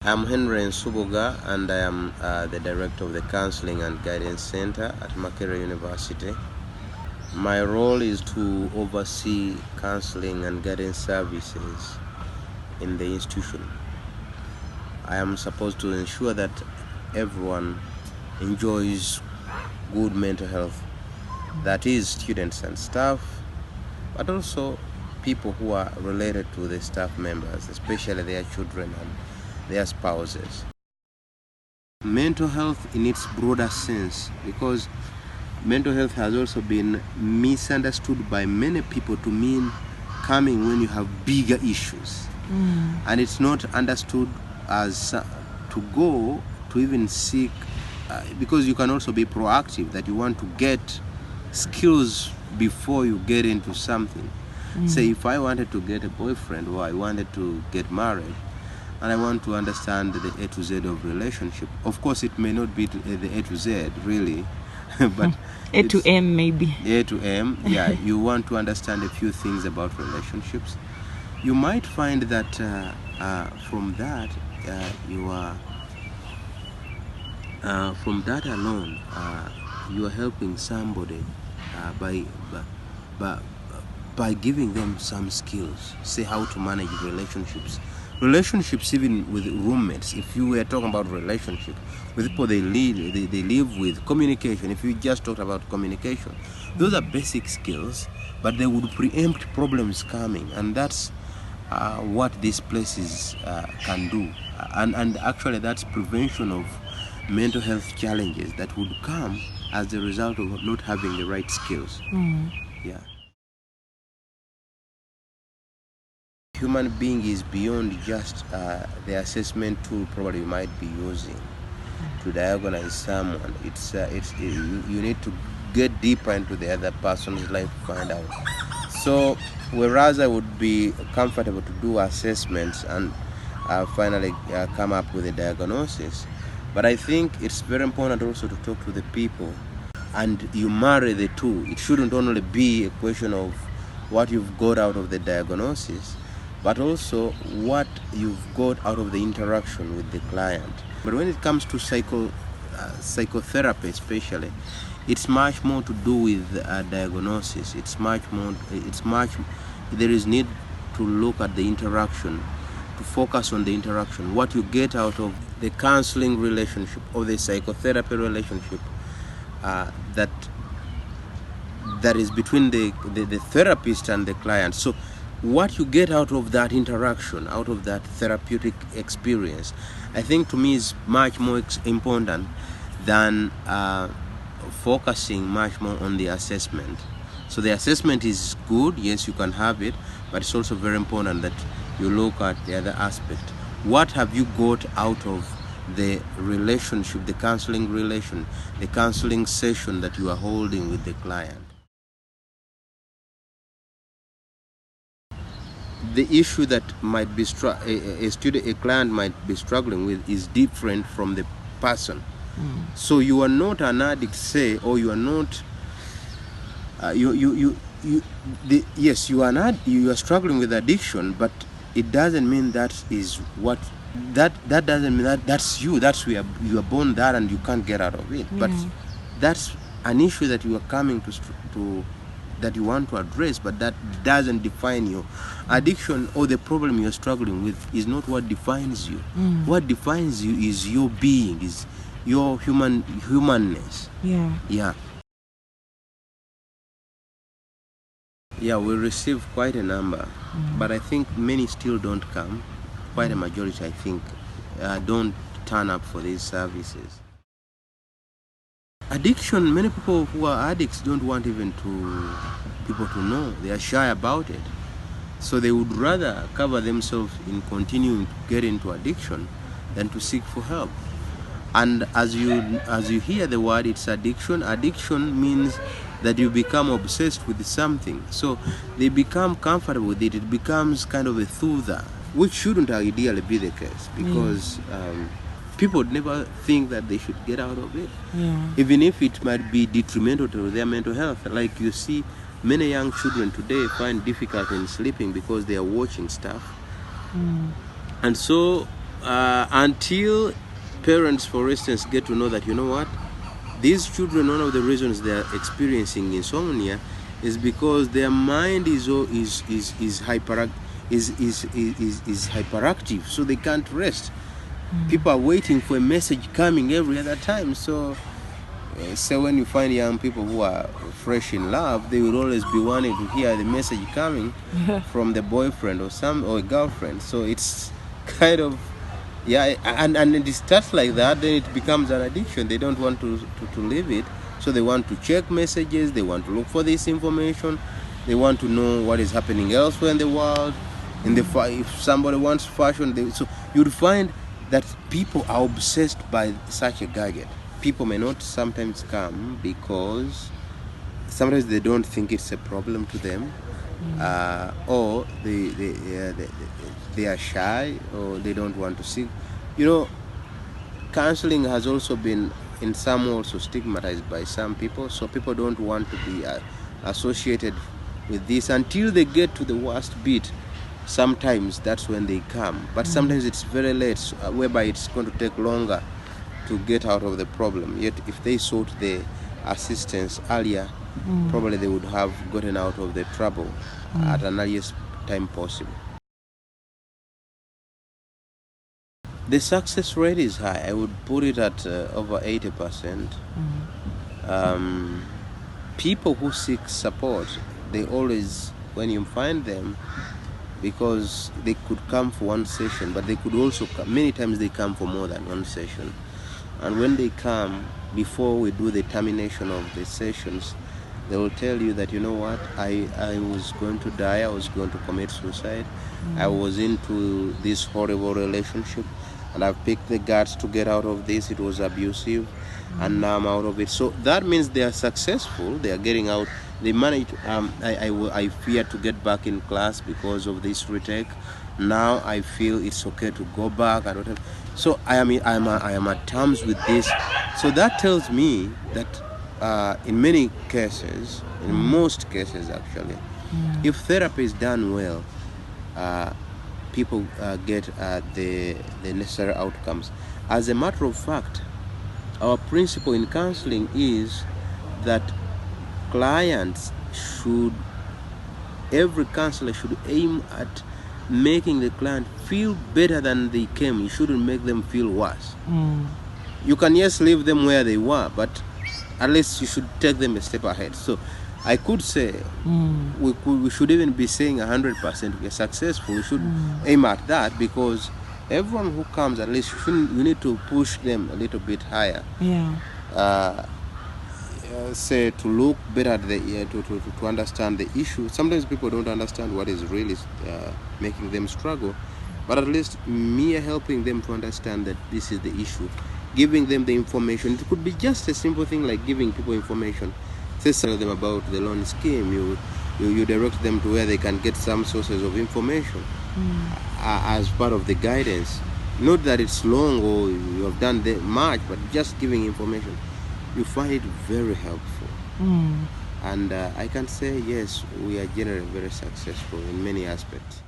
I'm Henry Nsubuga, and I am the director of the Counseling and Guidance Center at Makerere University. My role is to oversee counseling and guidance services in the institution. I am supposed to ensure that everyone enjoys good mental health, that is, students and staff, but also people who are related to the staff members, especially their children and their spouses. Mental health in its broader sense, because mental health has also been misunderstood by many people to mean coming when you have bigger issues. And it's not understood as to go to even seek, because you can also be proactive, that you want to get skills before you get into something. Say if I wanted to get a boyfriend or I wanted to get married, and I want to understand the A to Z of relationship. Of course, it may not be the A to Z, really, but A to M maybe. A to M, yeah. You want to understand a few things about relationships. You might find that from that, from that alone, you are helping somebody by giving them some skills. Say how to manage relationships even with roommates. If you were talking about relationship with people they live with, communication, if you just talked about communication, those are basic skills, but they would preempt problems coming, and that's what these places can do, and actually that's prevention of mental health challenges that would come as a result of not having the right skills. Yeah. Human being is beyond just the assessment tool probably you might be using to diagnose someone. You need to get deeper into the other person's life to find out. So whereas I would be comfortable to do assessments and finally come up with a diagnosis, but I think it's very important also to talk to the people, and you marry the two. It shouldn't only be a question of what you've got out of the diagnosis, but also what you've got out of the interaction with the client. But when it comes to psychotherapy especially, it's much more to do with diagnosis. There is need to look at the interaction, to focus on the interaction, what you get out of the counseling relationship or the psychotherapy relationship that is between the therapist and the client. So what you get out of that interaction, out of that therapeutic experience, I think to me is much more important than focusing much more on the assessment. So the assessment is good, yes, you can have it, but it's also very important that you look at the other aspect. What have you got out of the relationship, the counseling session that you are holding with the client? The issue that might be a client might be struggling with is different from the person. So you are not an addict, say, or you are not. Yes, you are struggling with addiction, but it doesn't mean that is what. That doesn't mean that's you. You are born that, and you can't get out of it. But that's an issue that you are coming to that you want to address, but that doesn't define you. Addiction or the problem you're struggling with is not what defines you. What defines you is your being, is your humanness. Yeah, we receive quite a number, but I think many still don't come. Quite a majority, I think, don't turn up for these services. Addiction, many people who are addicts don't want even people to know. They are shy about it. So they would rather cover themselves in continuing to get into addiction than to seek for help. And as you hear the word, it's addiction. Addiction means that you become obsessed with something. So they become comfortable with it. It becomes kind of a soother, which shouldn't ideally be the case, because people never think that they should get out of it, even if it might be detrimental to their mental health. Like you see, many young children today find difficulty in sleeping because they are watching stuff. And so until parents, for instance, get to know that, you know what, these children, one of the reasons they are experiencing insomnia is because their mind is hyperactive, so they can't rest. People are waiting for a message coming every other time. So when you find young people who are fresh in love, they will always be wanting to hear the message coming from the boyfriend or a girlfriend. So it's kind of, and it starts like that, then it becomes an addiction. They don't want to leave it, so they want to check messages, they want to look for this information, they want to know what is happening elsewhere in the world. If somebody wants fashion, so you'd find that people are obsessed by such a gadget. People may not sometimes come because sometimes they don't think it's a problem to them, or they are shy, or they don't want to seek. Counseling has also been in some also stigmatized by some people, so people don't want to be associated with this until they get to the worst bit. Sometimes that's when they come, but sometimes it's very late, whereby it's going to take longer to get out of the problem. Yet if they sought the assistance earlier, probably they would have gotten out of the trouble at an earliest time possible. The success rate is high. I would put it at over 80%. People who seek support, they always, when you find them, because they could come for one session, but they could also come, many times they come for more than one session. And when they come, before we do the termination of the sessions, they will tell you that, you know what, I was going to die, I was going to commit suicide, I was into this horrible relationship, and I've picked the guts to get out of this, it was abusive, and now I'm out of it. So that means they are successful, they are getting out. They manage. I fear to get back in class because of this retake. Now I feel it's okay to go back and whatever. So I am at terms with this. So that tells me that in many cases, in most cases actually, if therapy is done well, people get the necessary outcomes. As a matter of fact, our principle in counseling is that every counselor should aim at making the client feel better than they came. You shouldn't make them feel worse. You can, yes, leave them where they were, but at least you should take them a step ahead. So I could say we should even be saying 100% we are successful. We should aim at that, because everyone who comes, at least you need to push them a little bit higher. Say to look better at to understand the issue. Sometimes people don't understand what is really making them struggle, but at least me helping them to understand that this is the issue, giving them the information. It could be just a simple thing like giving people information. Say, tell them about the loan scheme. You direct them to where they can get some sources of information as part of the guidance. Not that it's long or you have done much, but just giving information. You find it very helpful. And I can say, yes, we are generally very successful in many aspects.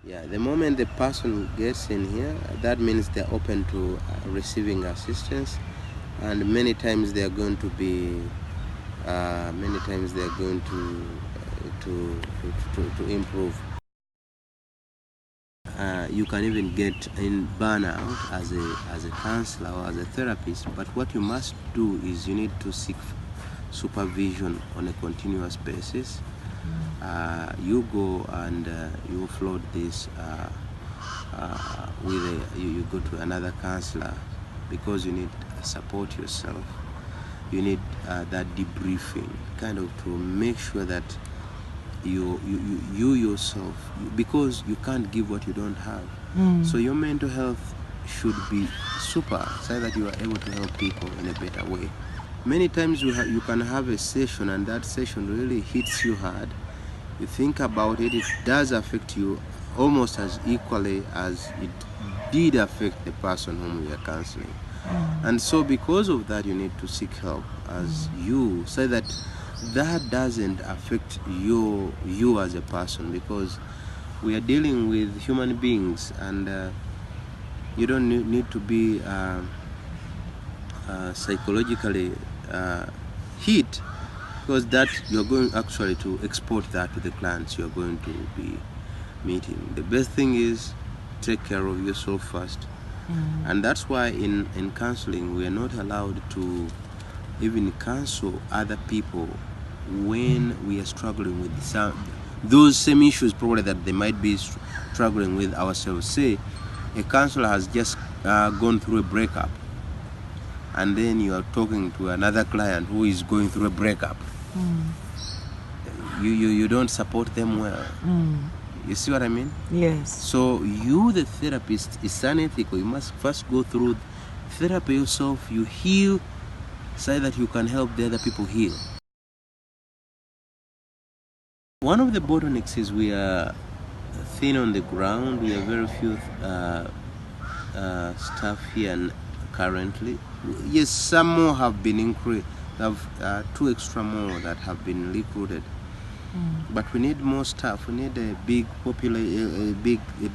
The moment the person gets in here, that means they're open to receiving assistance, and many times they are going to be to improve. You can even get in burnout as a counselor or as a therapist, but what you must do is you need to seek supervision on a continuous basis. You go and you float this you go to another counselor, because you need support yourself. You need that debriefing, kind of, to make sure that you yourself, because you can't give what you don't have. So your mental health should be super, so that you are able to help people in a better way. Many times you can have a session, and that session really hits you hard. You think about it, it does affect you almost as equally as it did affect the person whom you are counseling. And so because of that, you need to seek help as you, so that doesn't affect you as a person, because we are dealing with human beings, and you don't need to be psychologically hit, because that you're going actually to export that to the clients you're going to be meeting. The best thing is take care of yourself first. And that's why in counseling we are not allowed to even counsel other people when we are struggling with those same issues probably that they might be struggling with ourselves. Say a counselor has just gone through a breakup, and then you are talking to another client who is going through a breakup. You don't support them well. You see what I mean? Yes. So you, the therapist, is unethical. You must first go through therapy yourself. You heal so that you can help the other people heal. One of the bottlenecks is we are thin on the ground. We have very few staff here currently. Yes, some more have been increased. Have 2 extra more that have been recruited. But we need more staff. We need a big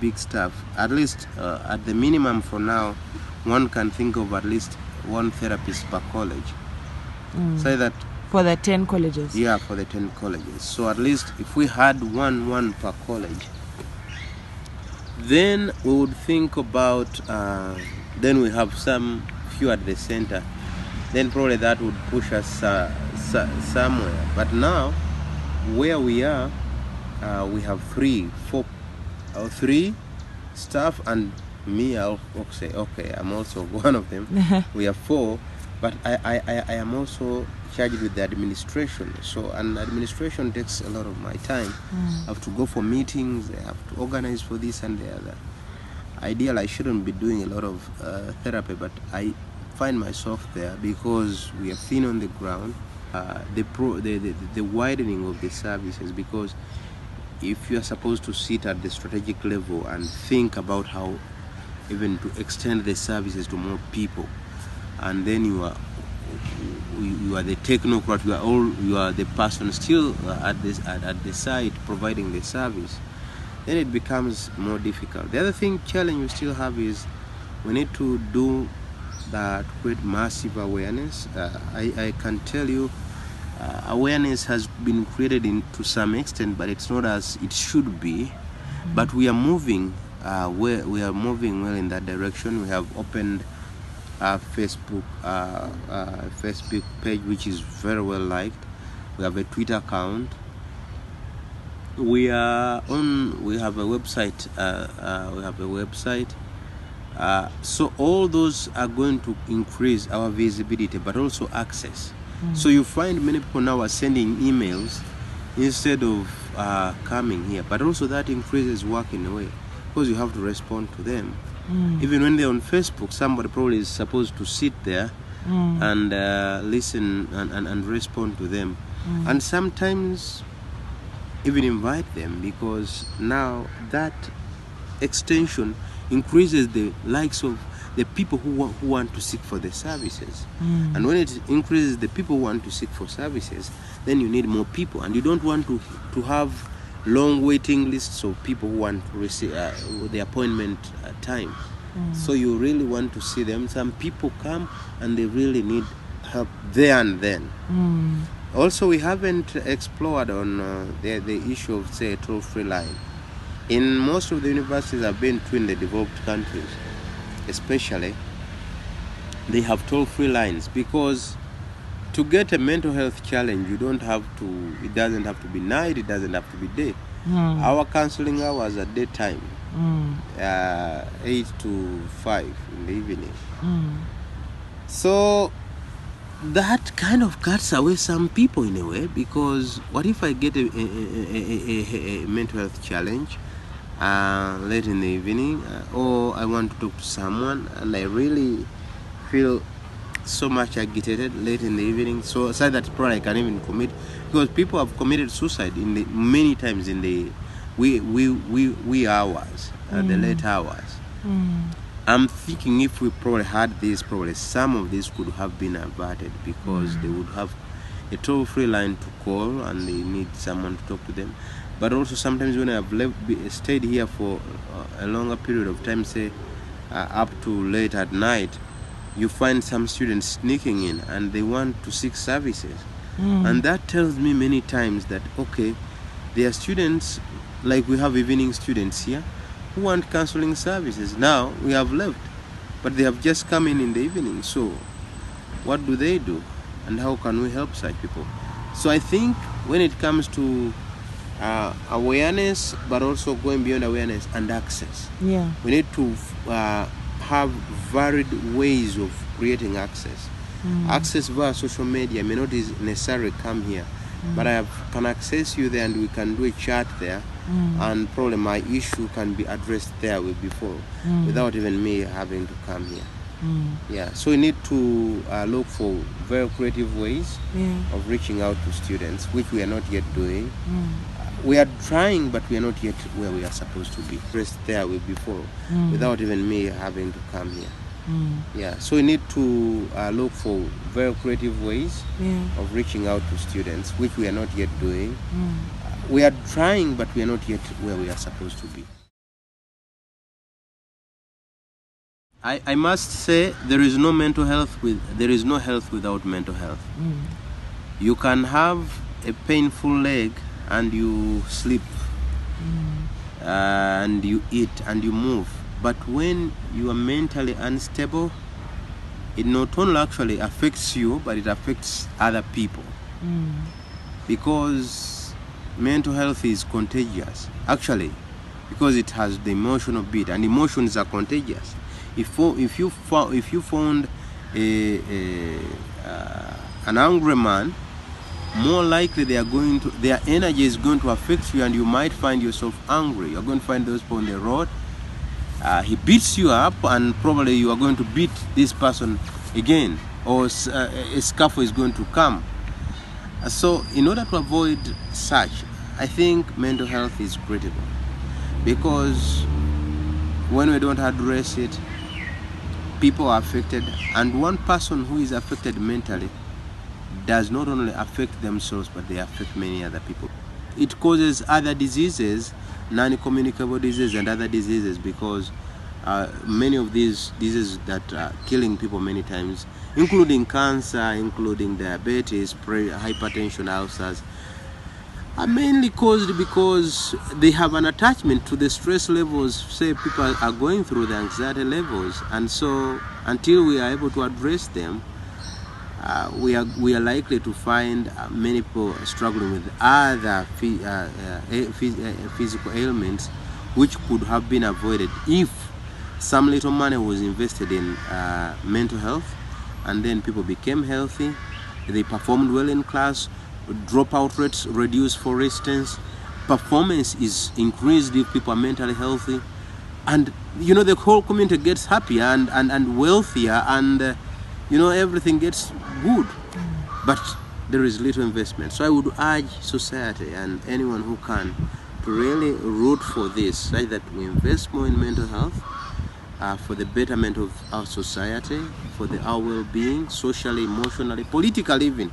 big staff. At least at the minimum for now, one can think of at least 1 therapist per college. So that for the 10 colleges. Yeah, for the 10 colleges. So at least if we had one per college, then we would think about. Then we have some few at the center. Then probably that would push us somewhere. But now, where we are, we have 3 staff, and me. I'll say, okay, I'm also one of them. We have 4, but I am also charged with the administration. So, and administration takes a lot of my time. I have to go for meetings. I have to organize for this and the other. Ideally, I shouldn't be doing a lot of therapy, but I find myself there because we are thin on the ground. The widening of the services, because if you are supposed to sit at the strategic level and think about how even to extend the services to more people, and then you are the technocrat, you are the person still at the site providing the service, then it becomes more difficult. The other challenge we still have is we need to do that, create massive awareness. I can tell you awareness has been created to some extent, but it's not as it should be. But we are moving we are moving well in that direction. We have opened a Facebook page, which is very well liked. We have a Twitter account. We have a website. So all those are going to increase our visibility, but also access. So you find many people now are sending emails instead of coming here, but also that increases work in a way, because you have to respond to them. Even when they're on Facebook, somebody probably is supposed to sit there and listen and respond to them, and sometimes even invite them, because now that extension increases the likes of the people who want to seek for the services. And when it increases the people who want to seek for services, then you need more people, and you don't want to have long waiting lists of people who want to receive the appointment time. So you really want to see them. Some people come and they really need help there and then. Also, we haven't explored on the issue of, say, a toll-free line. In most of the universities I've been to in the developed countries, especially, they have toll-free lines, because to get a mental health challenge, it doesn't have to be night, it doesn't have to be day. Our counseling hours are daytime, 8 to 5 in the evening. So that kind of cuts away some people in a way, because what if I get a mental health challenge late in the evening, or I want to talk to someone and I really feel so much agitated late in the evening, so aside that probably I can even commit, because people have committed suicide many times in the wee hours, the late hours. I'm thinking if we probably had this, probably some of this could have been averted, because they would have a toll-free line to call and they need someone to talk to them. But also sometimes when I have stayed here for a longer period of time, say up to late at night, you find some students sneaking in and they want to seek services. And that tells me many times that, okay, there are students, like we have evening students here, who want counseling services. Now we have left, but they have just come in the evening. So what do they do? And how can we help such people? So I think when it comes to awareness, but also going beyond awareness and access, we need to have varied ways of creating access. Access via social media may not necessarily come here, but I can access you there and we can do a chat there, and probably my issue can be addressed there before, without even me having to come here. Yeah, so we need to look for very creative ways of reaching out to students, which we are not yet doing. We are trying, but we are not yet where we are supposed to be. Rest there before, without even me having to come here. Yeah, so we need to look for very creative ways of reaching out to students, which we are not yet doing. We are trying, but we are not yet where we are supposed to be. I must say there is no health without mental health. You can have a painful leg and you sleep and you eat and you move, but when you are mentally unstable, it not only actually affects you, but it affects other people, because mental health is contagious actually, because it has the emotional beat, and emotions are contagious. If you found an angry man, more likely their energy is going to affect you, and you might find yourself angry. You're going to find those people on the road. He beats you up, and probably you are going to beat this person again, or a scuffle is going to come. So in order to avoid such, I think mental health is critical, because when we don't address it, people are affected, and one person who is affected mentally does not only affect themselves, but they affect many other people. It causes other diseases, non-communicable diseases and other diseases, because many of these diseases that are killing people many times, including cancer, including diabetes, hypertension, ulcers, are mainly caused because they have an attachment to the stress levels, say people are going through, the anxiety levels, and so until we are able to address them, we are likely to find many people struggling with other physical ailments, which could have been avoided if some little money was invested in mental health, and then people became healthy, they performed well in class, dropout rates reduced, for instance, performance is increased if people are mentally healthy, and the whole community gets happier and wealthier, and everything gets good. But there is little investment. So I would urge society and anyone who can to really root for this, such that we invest more in mental health, for the betterment of our society, for our well-being, socially, emotionally, politically even.